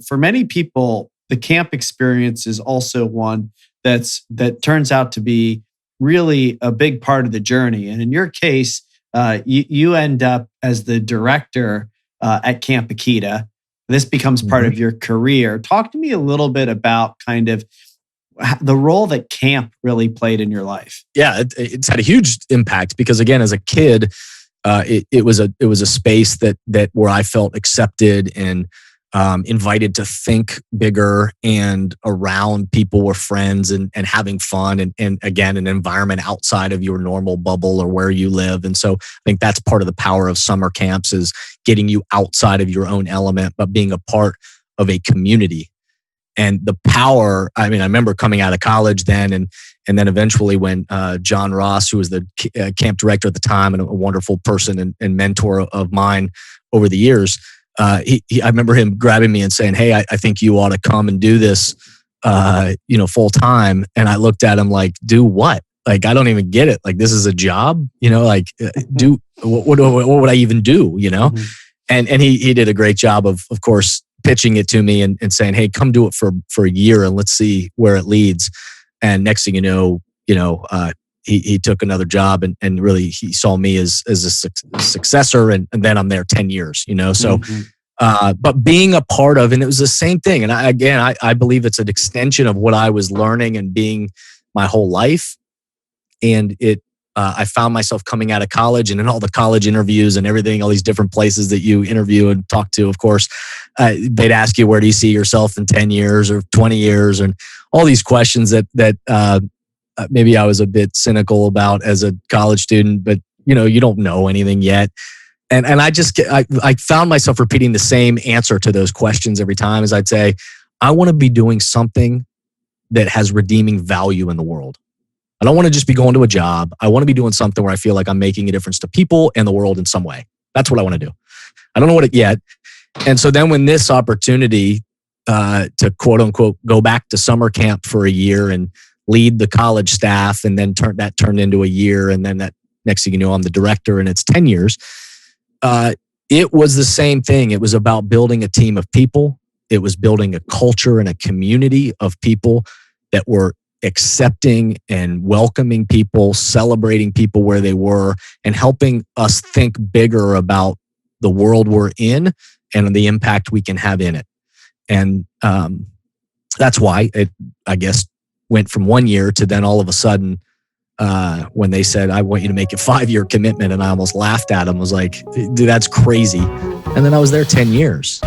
For many people, the camp experience is also one that turns out to be really a big part of the journey. And in your case, you end up as the director at Camp Akita. This becomes part of your career. Talk to me a little bit about kind of the role that camp really played in your life. Yeah, it's had a huge impact because, again, as a kid, it was a space that where I felt accepted and invited to think bigger, and around people were friends and having fun, and again, an environment outside of your normal bubble or where you live. And so I think that's part of the power of summer camps, is getting you outside of your own element, but being a part of a community. And the power, I mean, I remember coming out of college then, and then eventually when John Ross, who was the camp director at the time and a wonderful person and mentor of mine over the years, I remember him grabbing me and saying, "Hey, I think you ought to come and do this, full time." And I looked at him like, "Do what? Like, I don't even get it. Like, this is a job, like, do what would I even do, Mm-hmm. And he did a great job of course, pitching it to me and saying, "Hey, come do it for a year and let's see where it leads." And next thing you know, he took another job and really he saw me as a successor, and then I'm there 10 years, so but being a part of, and it was the same thing, and I believe it's an extension of what I was learning and being my whole life. And I found myself coming out of college, and in all the college interviews and everything, all these different places that you interview and talk to, of course, they'd ask you, where do you see yourself in 10 years or 20 years? And all these questions that maybe I was a bit cynical about as a college student, but you don't know anything yet. And I found myself repeating the same answer to those questions every time, as I'd say, I want to be doing something that has redeeming value in the world. I don't want to just be going to a job. I want to be doing something where I feel like I'm making a difference to people and the world in some way. That's what I want to do. I don't know what it yet. And so then when this opportunity to quote unquote go back to summer camp for a year and lead the college staff, and then turned into a year, and then that next thing you know, I'm the director and it's 10 years. It was the same thing. It was about building a team of people. It was building a culture and a community of people that were accepting and welcoming people, celebrating people where they were, and helping us think bigger about the world we're in and the impact we can have in it. And that's why it, I guess, went from 1 year to then all of a sudden, when they said, "I want you to make a 5-year commitment," and I almost laughed at them. I was like, "Dude, that's crazy." And then I was there 10 years.